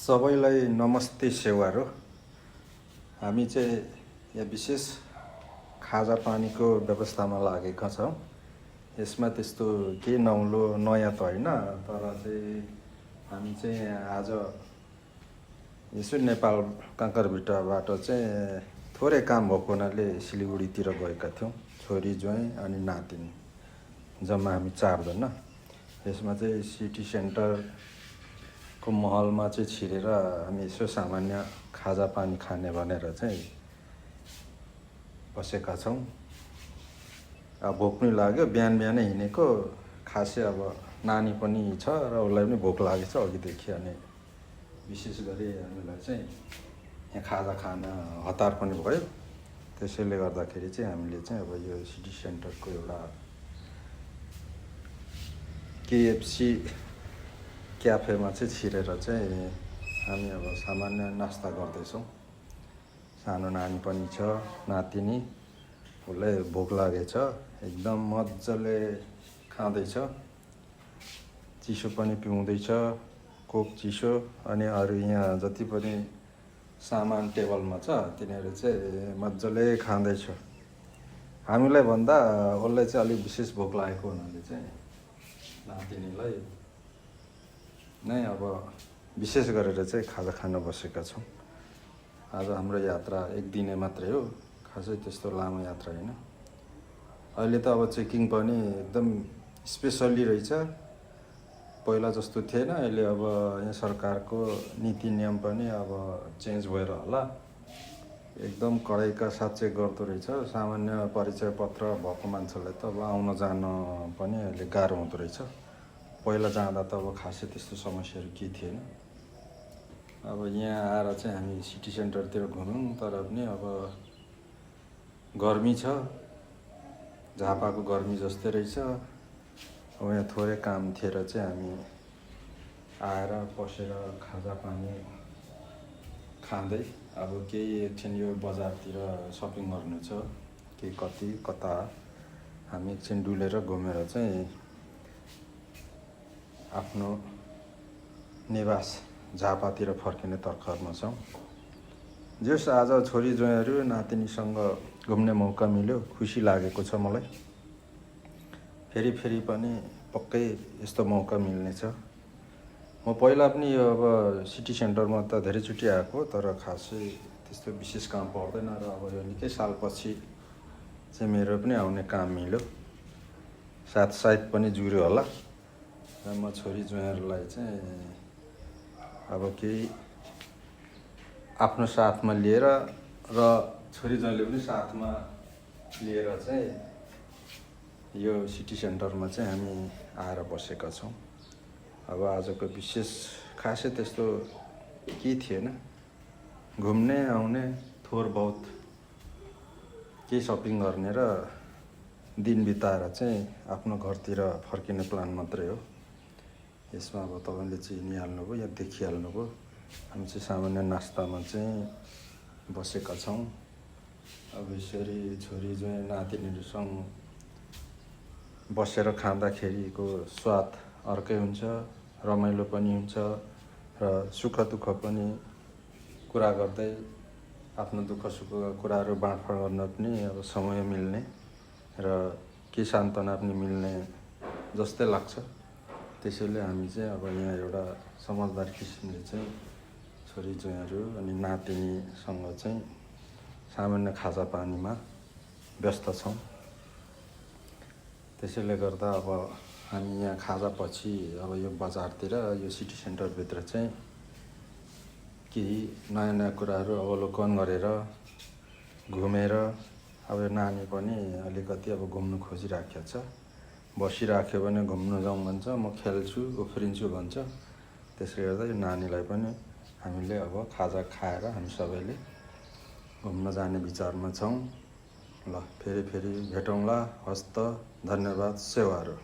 सबैलाई नमस्ते सेवारो। हामी चाहिँ यहाँ विशेष खाजा पानीको व्यवस्थामा लागेका छौँ। यसमा त्यस्तो केही नौलो नयाँ त होइन, तर चाहिँ हामी चाहिँ आज यसो नेपाल काँकरभिट्टाबाट चाहिँ थोरै काम भएको हुनाले सिलगढीतिर गएका थियौँ। छोरी ज्वाइँ अनि नातिनी जम्मा हामी 4 जना। यसमा चाहिँ सिटी सेन्टरको महलमा चाहिँ छिरेर हामी यसो सामान्य खाजा पानी खाने भनेर चाहिँ बसेका छौँ। अब भोक पनि लाग्यो, बिहान बिहानै हिँडेको। खासै अब नानी पनि छ र उसलाई पनि भोक लागेछ अघिदेखि। अनि विशेष गरी हामीलाई चाहिँ यहाँ खाजा खान हतार पनि भयो। त्यसैले गर्दाखेरि चाहिँ हामीले चाहिँ अब यो सिटी सेन्टरको एउटा केएफसी क्याफेमा चाहिँ छिरेर चाहिँ हामी अब सामान्य नास्ता गर्दैछौँ। सानो नानी पनि छ, नातिनी, उसलाई भोक लागेछ, एकदम मजाले खाँदैछ, चिसो पनि पिउँदैछ, कोक चिसो। अनि अरू यहाँ जति पनि सामान टेबलमा छ तिनीहरू चाहिँ मजाले खाँदैछ। हामीलाई भन्दा उसलाई चाहिँ अलिक विशेष भोक लागेको हुनाले चाहिँ नातिनीलाई नै अब विशेष गरेर चाहिँ खाजा खान बसेका छौँ। आज हाम्रो यात्रा 1 दिने मात्रै हो, खासै त्यस्तो लामो यात्रा होइन। अहिले त अब चेकिङ पनि एकदम स्पेसल्ली रहेछ, पहिला जस्तो थिएन। अहिले अब यहाँ सरकारको नीति नियम पनि अब चेन्ज भएर होला, एकदम कडाइका साथ चेक गर्दो रहेछ। सामान्य परिचय पत्र भएको मान्छेलाई त अब आउन जान पनि अहिले गाह्रो हुँदो रहेछ। पहिला जाँदा त अब खासै त्यस्तो समस्याहरू केही थिएन। अब यहाँ आएर चाहिँ हामी सिटी सेन्टरतिर घुम्यौँ, तर पनि अब गर्मी छ, झापाको गर्मी जस्तै रहेछ। अब यहाँ थोरै काम थिएर चाहिँ हामी आएर बसेर खाजा पानी खाँदै अब केही एकछिन यो बजारतिर सपिङ गर्नु छ, केही कति कता हामी एकछिन डुलेर घुमेर चाहिँ आफ्नो निवास झापातिर फर्किने तर्खरमा छौँ। जस आज छोरी ज्वाइँहरू नातिनीसँग घुम्ने मौका मिल्यो, खुसी लागेको छ मलाई। फेरि पनि पक्कै यस्तो मौका मिल्नेछ। म पहिला पनि यो अब सिटी सेन्टरमा त धेरैचोटि आएको, तर खासै त्यस्तो विशेष काम पर्दैन। र अब यो निकै सालपछि चाहिँ मेरो पनि आउने काम मिल्यो, सायद पनि जुर्यो होला। र म छोरी ज्वाइँहरूलाई चाहिँ अब केही आफ्नो साथमा लिएर र छोरी ज्वाइँले पनि साथमा लिएर चाहिँ यो सिटी सेन्टरमा चाहिँ हामी आएर बसेका छौँ। अब आजको विशेष खासै त्यस्तो केही थिएन, घुम्ने आउने, थोर बहुत केही सपिङ गर्ने र दिन बिताएर चाहिँ आफ्नो घरतिर फर्किने प्लान मात्रै हो। यसमा अब तपाईँले चिनिहाल्नुभयो या देखिहाल्नुभयो, हामी चाहिँ सामान्य नास्तामा चाहिँ बसेका छौँ। अब यसरी छोरी ज्वाइँ नातिनीहरूसँग बसेर खाँदाखेरिको स्वाद अर्कै हुन्छ, रमाइलो पनि हुन्छ र सुख दुःख पनि कुरा गर्दै आफ्नो दुःख सुखका कुराहरू बाँडफाँड गर्न पनि अब समय मिल्ने र के सान्त्वना पनि मिल्ने जस्तै लाग्छ। त्यसैले हामी चाहिँ अब यहाँ एउटा समझदार किसिमले चाहिँ छोरी ज्वाइँहरू अनि नातिनीसँग चाहिँ सामान्य खाजा पानीमा व्यस्त छौँ। त्यसैले गर्दा अब हामी यहाँ खाजापछि अब यो बजारतिर, यो सिटी सेन्टरभित्र चाहिँ केही नयाँ नयाँ कुराहरू अवलोकन गरेर घुमेर, अब यो नानी पनि अलिकति अब घुम्नु खोजिराखेको छ। बसिराख्यो भने घुम्नु जाउँ भन्छ, म खेल्छु उफ्रिन्छु भन्छ। त्यसले गर्दा यो नानीलाई पनि हामीले अब खाजा खाएर हामी सबैले घुम्न जाने विचारमा छौँ। ल फेरि भेटौँला। हस्त, धन्यवाद, सेवारो।